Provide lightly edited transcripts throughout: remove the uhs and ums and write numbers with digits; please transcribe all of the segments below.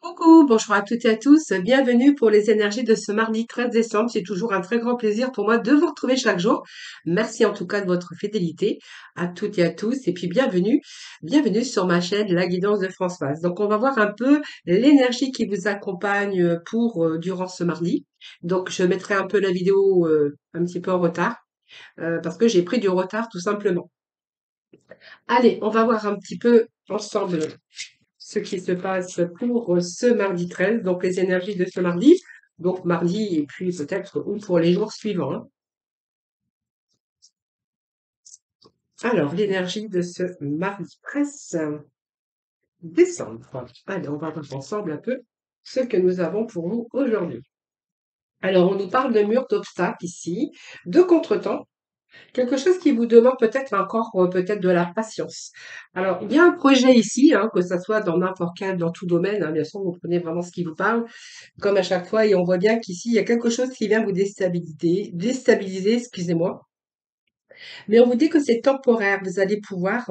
Coucou, bonjour à toutes et à tous, bienvenue pour les énergies de ce mardi 13 décembre. C'est toujours un très grand plaisir pour moi de vous retrouver chaque jour. Merci en tout cas de votre fidélité à toutes et à tous et puis bienvenue sur ma chaîne La Guidance de Françoise. Donc on va voir un peu l'énergie qui vous accompagne pour durant ce mardi. Donc je mettrai un peu la vidéo un petit peu en retard parce que j'ai pris du retard tout simplement. Allez, on va voir un petit peu ensemble ce qui se passe pour ce mardi 13, donc les énergies de ce mardi, donc mardi et puis peut-être ou pour les jours suivants, hein. Alors, l'énergie de ce mardi 13 décembre. Allez, on va voir ensemble un peu ce que nous avons pour vous aujourd'hui. Alors, on nous parle de murs d'obstacles ici, de contretemps, quelque chose qui vous demande peut-être encore peut-être de la patience. Alors, il y a un projet ici, hein, que ça soit dans n'importe quel, dans tout domaine, hein, bien sûr, vous prenez vraiment ce qui vous parle, comme à chaque fois, et on voit bien qu'ici, il y a quelque chose qui vient vous déstabiliser, excusez-moi. Mais on vous dit que c'est temporaire, vous allez pouvoir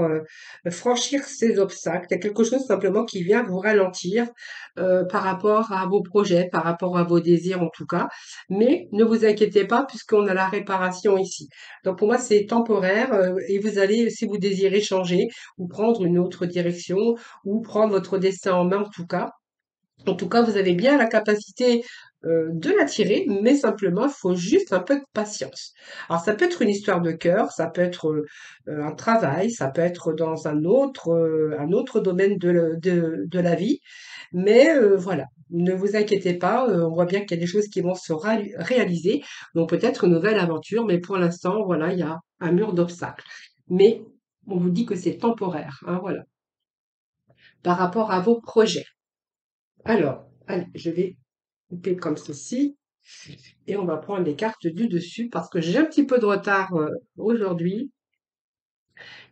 franchir ces obstacles. Il y a quelque chose simplement qui vient vous ralentir par rapport à vos projets, par rapport à vos désirs en tout cas. Mais ne vous inquiétez pas puisqu'on a la réparation ici. Donc pour moi, c'est temporaire et vous allez, si vous désirez changer ou prendre une autre direction ou prendre votre destin en main en tout cas, vous avez bien la capacité de l'attirer, mais simplement, il faut juste un peu de patience. Alors, ça peut être une histoire de cœur, ça peut être un travail, ça peut être dans un autre domaine de la vie, mais voilà, ne vous inquiétez pas, on voit bien qu'il y a des choses qui vont se réaliser, donc peut-être une nouvelle aventure, mais pour l'instant, voilà, il y a un mur d'obstacles. Mais on vous dit que c'est temporaire, hein, voilà, par rapport à vos projets. Alors, allez, je vais couper comme ceci et on va prendre les cartes du dessus parce que j'ai un petit peu de retard aujourd'hui.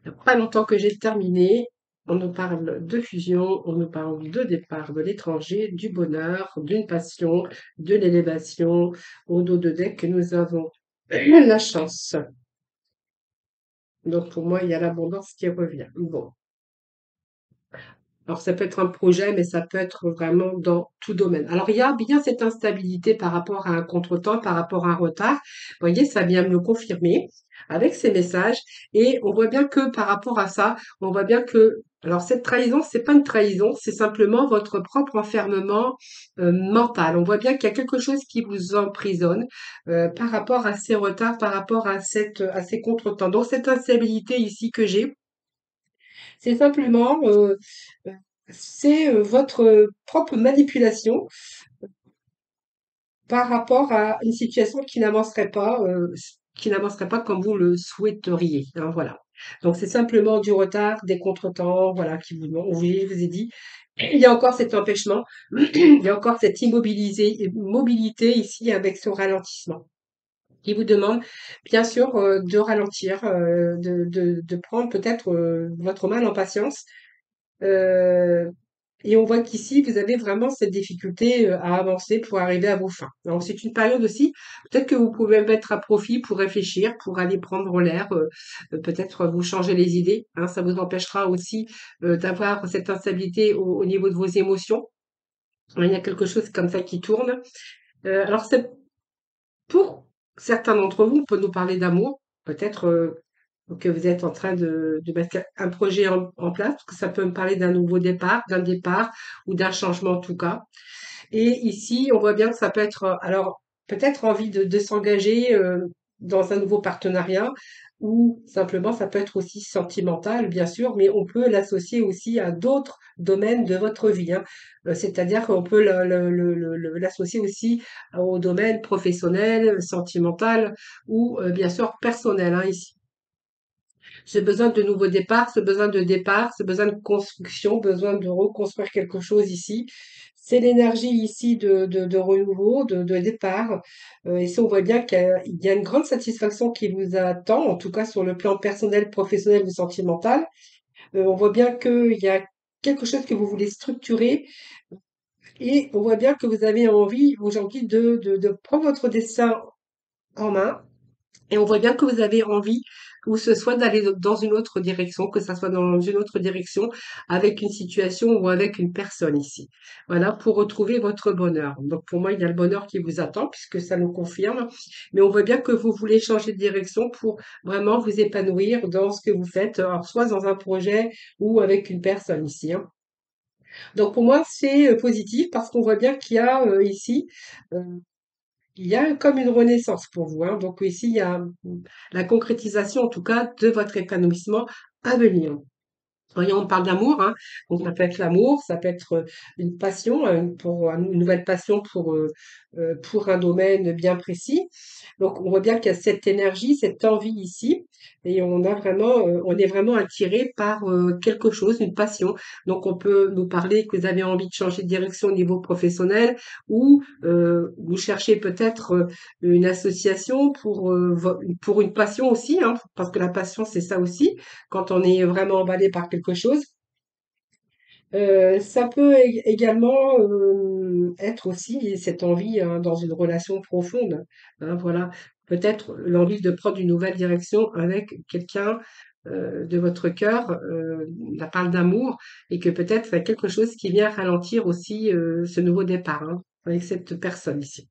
Il n'y a pas longtemps que j'ai terminé. On nous parle de fusion, on nous parle de départ de l'étranger, du bonheur, d'une passion, de l'élévation. Au dos de deck, nous avons la chance. Donc pour moi, il y a l'abondance qui revient. Bon. Alors, ça peut être un projet, mais ça peut être vraiment dans tout domaine. Alors, il y a bien cette instabilité par rapport à un contretemps, par rapport à un retard. Vous voyez, ça vient me le confirmer avec ces messages. Et on voit bien que par rapport à ça, on voit bien que, alors cette trahison, c'est pas une trahison, c'est simplement votre propre enfermement mental. On voit bien qu'il y a quelque chose qui vous emprisonne par rapport à ces retards, par rapport à à ces contretemps. Donc, cette instabilité ici que j'ai, c'est simplement, heu, c'est, votre propre manipulation par rapport à une situation qui n'avancerait pas comme vous le souhaiteriez, hein, voilà. Donc c'est simplement du retard, des contretemps, voilà, qui vous manquent. Oui, je vous ai dit, il y a encore cet empêchement, il y a encore cette mobilité ici avec ce ralentissement qui vous demande bien sûr, de ralentir, de prendre peut-être, votre mal en patience. Heu et on voit qu'ici, vous avez vraiment cette difficulté, à avancer pour arriver à vos fins. Alors c'est une période aussi, peut-être que vous pouvez mettre à profit pour réfléchir, pour aller prendre l'air, peut-être vous changer les idées, hein. Ça vous empêchera aussi, d'avoir cette instabilité au niveau de vos émotions. Il y a quelque chose comme ça qui tourne. Alors c'est pour certains d'entre vous, on peut nous parler d'amour, peut-être, que vous êtes en train de mettre un projet en place, parce que ça peut me parler d'un nouveau départ, d'un départ ou d'un changement en tout cas. Et ici, on voit bien que ça peut être, alors peut-être envie de s'engager dans un nouveau partenariat ou simplement ça peut être aussi sentimental, bien sûr, mais on peut l'associer aussi à d'autres domaines de votre vie, hein. C'est-à-dire qu'on peut l'associer aussi au domaine professionnel, sentimental ou bien sûr personnel, hein, ici. Ce besoin de nouveau départ, ce besoin de départ, ce besoin de construction, besoin de reconstruire quelque chose ici. C'est l'énergie ici de renouveau, de départ. Et ça, on voit bien qu'il y a une grande satisfaction qui vous attend, en tout cas sur le plan personnel, professionnel ou sentimental. On voit bien qu'il y a quelque chose que vous voulez structurer et on voit bien que vous avez envie aujourd'hui de prendre votre destin en main et on voit bien que vous avez envie ou ce soit d'aller dans une autre direction, que ça soit dans une autre direction avec une situation ou avec une personne ici. Voilà, pour retrouver votre bonheur. Donc pour moi, il y a le bonheur qui vous attend puisque ça nous confirme, mais on voit bien que vous voulez changer de direction pour vraiment vous épanouir dans ce que vous faites, alors soit dans un projet ou avec une personne ici, hein. Donc pour moi, c'est positif parce qu'on voit bien qu'il y a ici, euh, il y a comme une renaissance pour vous, hein. Donc ici, il y a la concrétisation, en tout cas, de votre épanouissement à venir. Voyons, on parle d'amour, hein. Donc ça peut être l'amour, ça peut être une passion, pour une nouvelle passion pour un domaine bien précis. Donc on voit bien qu'il y a cette énergie, cette envie ici, et on est vraiment attiré par quelque chose, une passion. Donc on peut nous parler que vous avez envie de changer de direction au niveau professionnel, ou vous cherchez peut-être une association pour une passion aussi, hein, parce que la passion c'est ça aussi quand on est vraiment emballé par quelque chose. Ça peut également être aussi cette envie, hein, dans une relation profonde, hein, voilà. Peut-être l'envie de prendre une nouvelle direction avec quelqu'un de votre cœur. On parle d'amour et que peut-être il y a quelque chose qui vient ralentir aussi ce nouveau départ, hein, avec cette personne ici.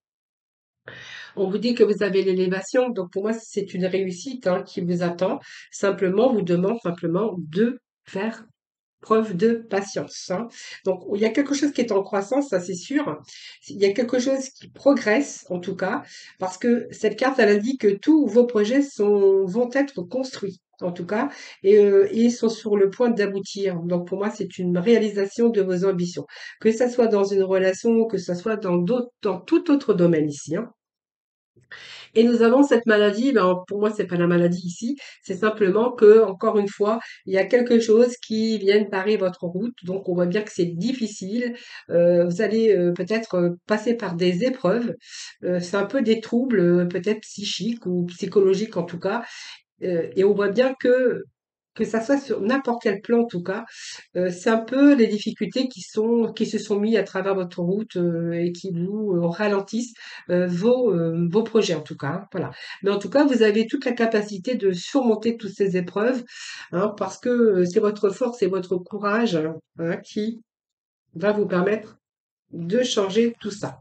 On vous dit que vous avez l'élévation, donc pour moi c'est une réussite, hein, qui vous attend. Simplement, on vous demande simplement de faire preuve de patience, hein. Donc, il y a quelque chose qui est en croissance, ça c'est sûr. Il y a quelque chose qui progresse, en tout cas, parce que cette carte, elle indique que tous vos projets vont être construits, en tout cas, et sont sur le point d'aboutir. Donc, pour moi, c'est une réalisation de vos ambitions. Que ça soit dans une relation, que ça soit dans tout autre domaine ici, hein. Et nous avons cette maladie, ben, pour moi, c'est pas la maladie ici, c'est simplement que, encore une fois, il y a quelque chose qui vient parer votre route. Donc, on voit bien que c'est difficile. Vous allez peut-être passer par des épreuves. C'est un peu des troubles, peut-être psychiques ou psychologiques en tout cas. Et on voit bien que ça soit sur n'importe quel plan en tout cas, c'est un peu les difficultés qui se sont mis à travers votre route, et qui vous, ralentissent, vos projets en tout cas, hein, voilà. Mais en tout cas, vous avez toute la capacité de surmonter toutes ces épreuves, hein, parce que, c'est votre force et votre courage, hein, qui va vous permettre de changer tout ça.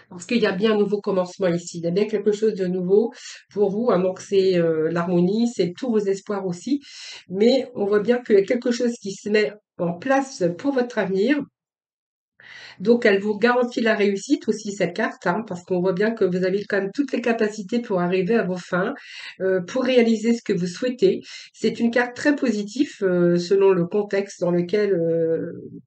Parce qu'il y a bien un nouveau commencement ici. Il y a bien quelque chose de nouveau pour vous, hein. Donc c'est l'harmonie, c'est tous vos espoirs aussi. Mais on voit bien qu'il y a quelque chose qui se met en place pour votre avenir. Donc, elle vous garantit la réussite aussi, cette carte, hein, parce qu'on voit bien que vous avez quand même toutes les capacités pour arriver à vos fins, pour réaliser ce que vous souhaitez. C'est une carte très positive, selon le contexte dans lequel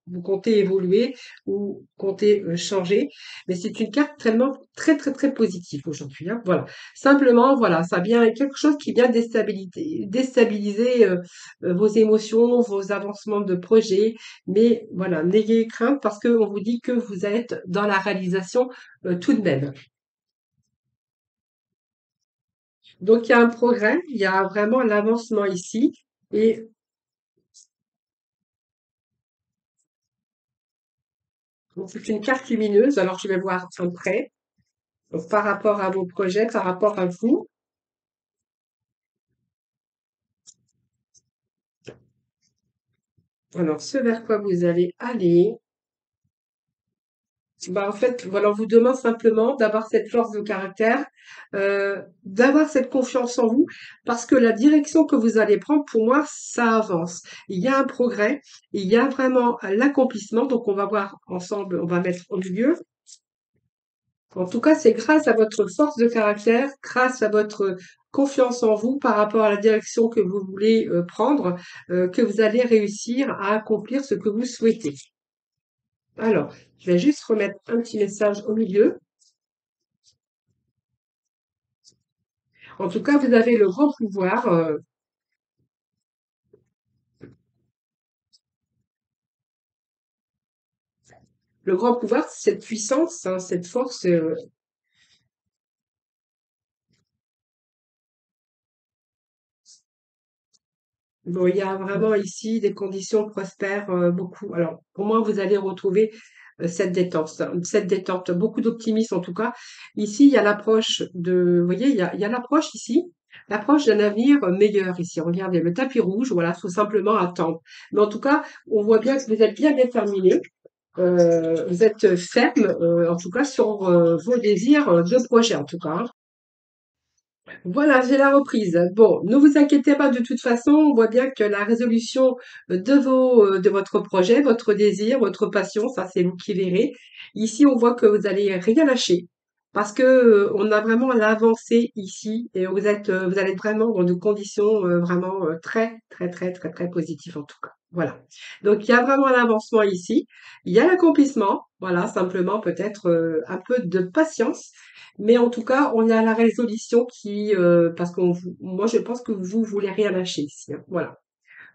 vous comptez évoluer ou comptez changer. Mais c'est une carte tellement très, très, très positive aujourd'hui, hein. Voilà. Simplement, voilà, ça vient quelque chose qui vient déstabiliser vos émotions, vos avancements de projet, mais voilà, n'ayez crainte parce qu'on vous dit que vous êtes dans la réalisation tout de même. Donc il y a un progrès, il y a vraiment l'avancement ici. Et donc, c'est une carte lumineuse. Alors je vais voir après, donc, par rapport à vos projets, par rapport à vous. Alors ce vers quoi vous allez aller. Bah, en fait, voilà, on vous demande simplement d'avoir cette force de caractère, d'avoir cette confiance en vous, parce que la direction que vous allez prendre, pour moi, ça avance. Il y a un progrès, il y a vraiment l'accomplissement. Donc, on va voir ensemble, on va mettre au milieu. En tout cas, c'est grâce à votre force de caractère, grâce à votre confiance en vous par rapport à la direction que vous voulez prendre, que vous allez réussir à accomplir ce que vous souhaitez. Alors, je vais juste remettre un petit message au milieu. En tout cas, vous avez le grand pouvoir. Le grand pouvoir, c'est cette puissance, hein, cette force. Bon, il y a vraiment ici des conditions prospères, beaucoup. Alors, pour moi, vous allez retrouver cette détente, beaucoup d'optimisme en tout cas. Ici, il y a l'approche de, vous voyez, il y a l'approche ici. l'approche d'un avenir meilleur ici. Regardez, le tapis rouge, voilà, faut simplement attendre. Mais en tout cas, on voit bien que vous êtes bien déterminé. Vous êtes ferme, en tout cas, sur vos désirs de projet, en tout cas, hein. Voilà, j'ai la reprise. Bon, ne vous inquiétez pas, de toute façon, on voit bien que la résolution de votre projet, votre désir, votre passion, ça c'est vous qui verrez. Ici, on voit que vous allez rien lâcher parce que on a vraiment l'avancée ici et vous allez être vraiment dans des conditions vraiment très, très, très, très, très positives en tout cas. Voilà. Donc, il y a vraiment un avancement ici. Il y a l'accomplissement. Voilà, simplement peut-être un peu de patience. Mais en tout cas, on a la résolution parce que moi, je pense que vous voulez rien lâcher ici, hein. Voilà.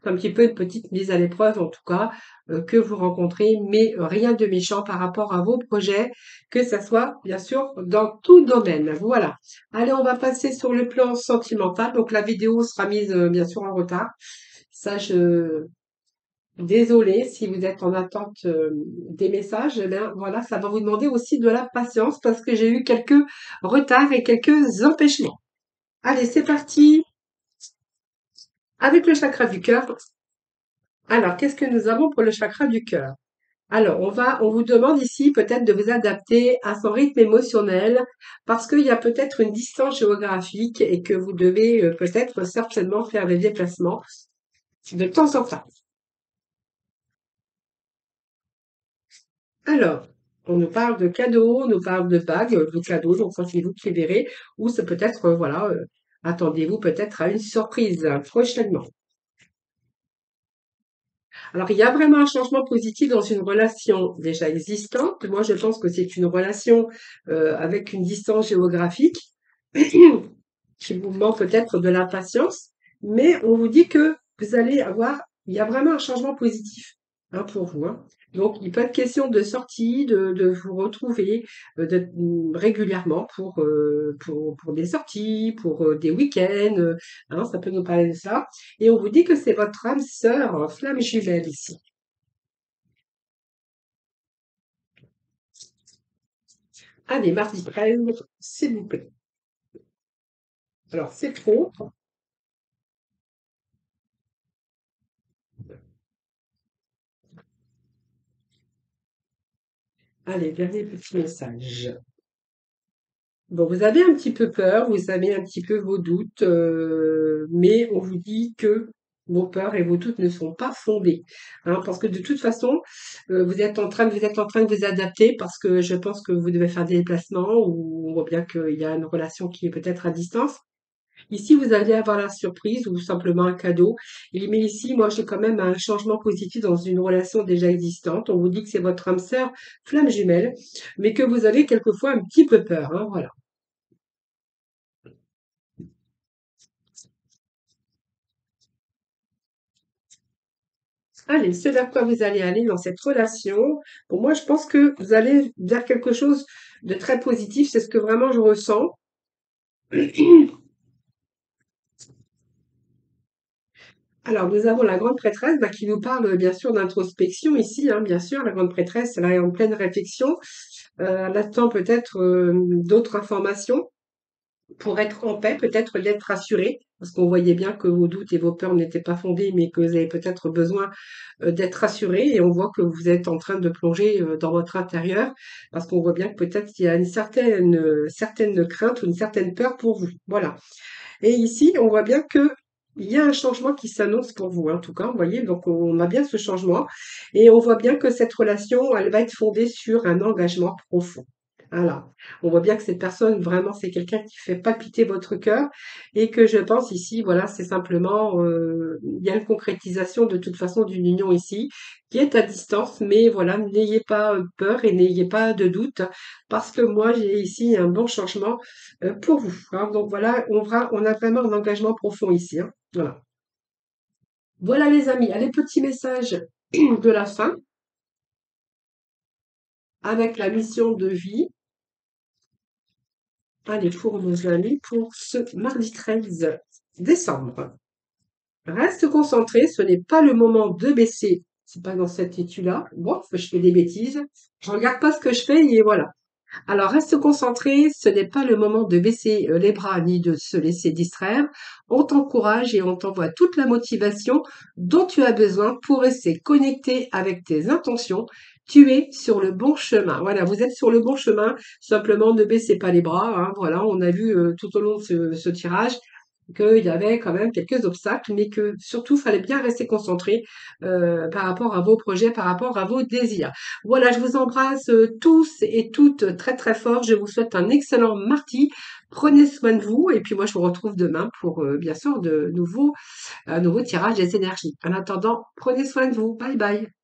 C'est un petit peu une petite mise à l'épreuve, en tout cas, que vous rencontrez, mais rien de méchant par rapport à vos projets, que ça soit, bien sûr, dans tout domaine. Voilà. Allez, on va passer sur le plan sentimental. Donc, la vidéo sera mise, bien sûr, en retard. Ça, désolée si vous êtes en attente des messages, eh bien voilà, ça va vous demander aussi de la patience parce que j'ai eu quelques retards et quelques empêchements. Allez, c'est parti avec le chakra du cœur. Alors, qu'est-ce que nous avons pour le chakra du cœur? Alors, on vous demande ici peut-être de vous adapter à son rythme émotionnel parce qu'il y a peut-être une distance géographique et que vous devez peut-être certainement faire des déplacements de temps en temps. Alors, on nous parle de cadeaux, on nous parle de bagues, de cadeaux, donc ça c'est vous qui verrez, ou c'est peut-être, voilà, attendez-vous peut-être à une surprise prochainement. Alors, il y a vraiment un changement positif dans une relation déjà existante. Moi, je pense que c'est une relation avec une distance géographique qui vous manque peut-être de la patience, mais on vous dit que il y a vraiment un changement positif hein, pour vous, hein. Donc, il peut être question de sortie, de vous retrouver régulièrement pour des sorties, pour des week-ends, hein, ça peut nous parler de ça. Et on vous dit que c'est votre âme sœur, flamme jumelle ici. Allez, mardi 13, s'il vous plaît. Alors, c'est trop. Allez, dernier petit message. Bon, vous avez un petit peu peur, vous avez un petit peu vos doutes, mais on vous dit que vos peurs et vos doutes ne sont pas fondés, hein, parce que de toute façon, vous êtes en train de vous adapter parce que je pense que vous devez faire des déplacements ou on voit bien qu'il y a une relation qui est peut-être à distance. Ici, vous allez avoir la surprise ou simplement un cadeau. Mais ici, moi, j'ai quand même un changement positif dans une relation déjà existante. On vous dit que c'est votre âme sœur, flamme jumelle, mais que vous avez quelquefois un petit peu peur, hein, voilà. Allez, ce vers quoi vous allez aller dans cette relation, pour moi, je pense que vous allez vers quelque chose de très positif. C'est ce que vraiment je ressens. Alors, nous avons la grande prêtresse bah, qui nous parle bien sûr d'introspection ici, hein, bien sûr. La grande prêtresse, elle est en pleine réflexion. Elle attend peut-être d'autres informations pour être en paix, peut-être d'être rassurée, parce qu'on voyait bien que vos doutes et vos peurs n'étaient pas fondés, mais que vous avez peut-être besoin d'être rassurée, et on voit que vous êtes en train de plonger dans votre intérieur, parce qu'on voit bien que peut-être il y a une certaine crainte ou une certaine peur pour vous. Voilà. Et ici, on voit bien que il y a un changement qui s'annonce pour vous, hein, en tout cas, vous voyez, donc on a bien ce changement, et on voit bien que cette relation, elle va être fondée sur un engagement profond. Voilà. On voit bien que cette personne, vraiment, c'est quelqu'un qui fait palpiter votre cœur et que je pense ici, voilà, c'est simplement, il y a une concrétisation de toute façon d'une union ici qui est à distance, mais voilà, n'ayez pas peur et n'ayez pas de doute parce que moi, j'ai ici un bon changement pour vous, hein. Donc voilà, on a vraiment un engagement profond ici, hein. Voilà. Voilà les amis, allez, petit message de la fin avec la mission de vie. Allez, pour nos amis, pour ce mardi 13 décembre. Reste concentré, ce n'est pas le moment de baisser. C'est pas dans cette étude-là. Bon, je fais des bêtises. Je regarde pas ce que je fais et voilà. Alors reste concentré, ce n'est pas le moment de baisser les bras ni de se laisser distraire. On t'encourage et on t'envoie toute la motivation dont tu as besoin pour rester connecté avec tes intentions. Tu es sur le bon chemin. Voilà, vous êtes sur le bon chemin. Simplement, ne baissez pas les bras, hein. Voilà, on a vu tout au long de ce tirage qu'il y avait quand même quelques obstacles, mais que surtout, fallait bien rester concentré par rapport à vos projets, par rapport à vos désirs. Voilà, je vous embrasse tous et toutes très très fort. Je vous souhaite un excellent mardi. Prenez soin de vous et puis moi je vous retrouve demain pour bien sûr un nouveau tirage des énergies. En attendant, prenez soin de vous. Bye bye.